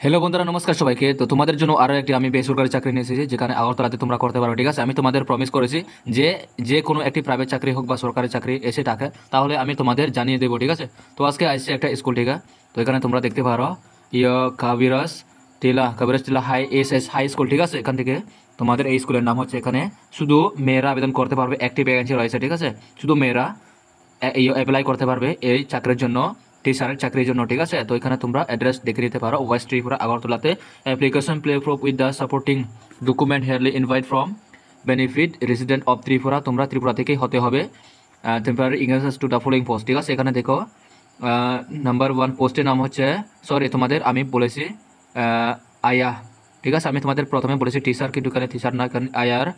Hello বন্ধুরা, নমস্কার সবাইকে। তো তোমাদের জন্য আরও একটি আমি বেসরকারি চাকরি নিয়ে এসেছি, যেখানে আগরতলাতে তোমরা করতে পারবে। ঠিক আছে, আমি তোমাদের প্রমিস করেছি যে যে কোনো একটি প্রাইভেট চাকরি হোক বা সরকারি চাকরি এসে থাকে তাহলে আমি তোমাদের জানিয়ে দেবো। ঠিক আছে, তো আজকে আসছে একটা স্কুল। ঠিক আছে, তো এখানে তোমরা দেখতে পারো কাবিরাস টিলা হাই হাই স্কুল। ঠিক আছে, এখান থেকে তোমাদের এই স্কুলের নাম হচ্ছে, এখানে শুধু মেয়েরা আবেদন করতে পারবে, একটি ভ্যাকেন্সি রয়েছে। ঠিক আছে, শুধু মেয়েরা অ্যাপ্লাই করতে পারবে এই চাকরির জন্য, টিচারের চাকরির জন্য। ঠিক আছে, তো এখানে তোমরা অ্যাড্রেস দেখে নিতে পারো, ওয়েস্ট ত্রিপুরা আগরতলাতে। Application play proof with the supporting document hereby invite from benefit resident of Tripura. তোমরা ত্রিপুরা থেকেই হতে হবে। টেম্পোরারি ইংরেজ টু দ্য ফলোইং পোস্ট। ঠিক আছে, এখানে দেখো নাম্বার 1 পোস্টের নাম হচ্ছে, সরি তোমাদের আমি বলেছি আয়া। ঠিক আছে, আমি তোমাদের প্রথমে বলেছি টিচার, কিন্তু এখানে টিচার না, এখানে আয়ার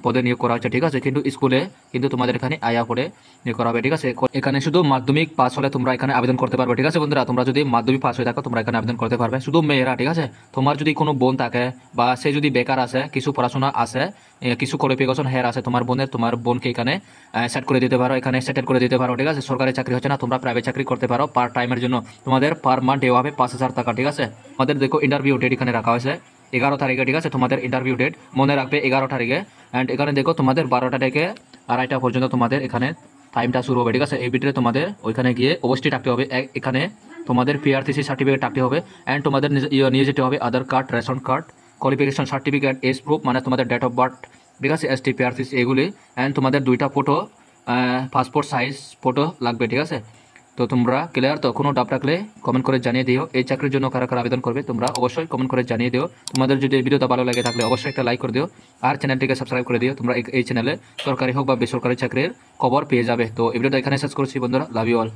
পদে নিয়োগ করা হচ্ছে। ঠিক আছে, কিন্তু স্কুলে কিন্তু তোমাদের এখানে আয়া পদে নিয়োগ করা হবে। ঠিক আছে, এখানে শুধু মাধ্যমিক পাস হলে তোমরা এখানে আবেদন করতে পারবে। ঠিক আছে বন্ধুরা, তোমরা যদি মাধ্যমিক পাস হয়ে থাকো তোমরা এখানে আবেদন করতে পারবে, শুধু মেয়েরা। ঠিক আছে, তোমার যদি কোনো বোন থাকে বা সে যদি বেকার আছে, কিছু পড়াশোনা আছে, কিছু কোয়ালিফিকেশন হেয়ার আছে তোমার বোনের, তোমার বোনকে এখানে সেট করে দিতে পারো, এখানে সেটেল করে দিতে পারো। ঠিক আছে, সরকারি চাকরি হচ্ছে না, তোমরা প্রাইভেট চাকরি করতে পারো পার্ট টাইমের জন্য। তোমাদের পার মান্থ দেওয়া হবে 5,000 টাকা। ঠিক আছে, আমাদের দেখো ইন্টারভিউ ডেট এখানে রাখা হয়েছে 11 তারিখে। ঠিক আছে, তোমাদের ইন্টারভিউ ডেট মনে রাখবে 11 তারিখে। অ্যান্ড এখানে দেখো তোমাদের 12টা থেকে 2:30 পর্যন্ত তোমাদের এখানে টাইমটা শুরু হবে। ঠিক আছে, এই ভিতরে তোমাদের ওইখানে গিয়ে অবশ্যই থাকতে হবে। এখানে তোমাদের পিআরটিসি সার্টিফিকেট থাকতে হবে, অ্যান্ড তোমাদের নিয়ে যেতে হবে Aadhaar card, ration card, qualification certificate, age proof মানে তোমাদের ডেট অফ বার্থ। ঠিক আছে, এসটি পিআরটিসি এগুলি, অ্যান্ড তোমাদের 2টা ফটো, পাসপোর্ট সাইজ ফটো লাগবে। ঠিক আছে, তো তোমরা ক্লিয়ার? তো কোনো ডাউট থাকলে কমেন্ট করে জানিয়ে দিও। এই চাকরির জন্য কারা কারা আবেদন করবে তোমরা অবশ্যই কমেন্ট করে জানিয়ে দিও। তোমাদের যদি এই ভিডিওটা ভালো লাগে থাকলে অবশ্যই একটা লাইক করে দিও, আর চ্যানেলটিকে সাবস্ক্রাইব করে দিও। তোমরা এই চ্যানেলে সরকারি হোক বা বেসরকারি চাকরির খবর পেয়ে যাবে। তো এই ভিডিওটা এখানে শেষ করছি বন্ধুরা, লাভ ইউ অল।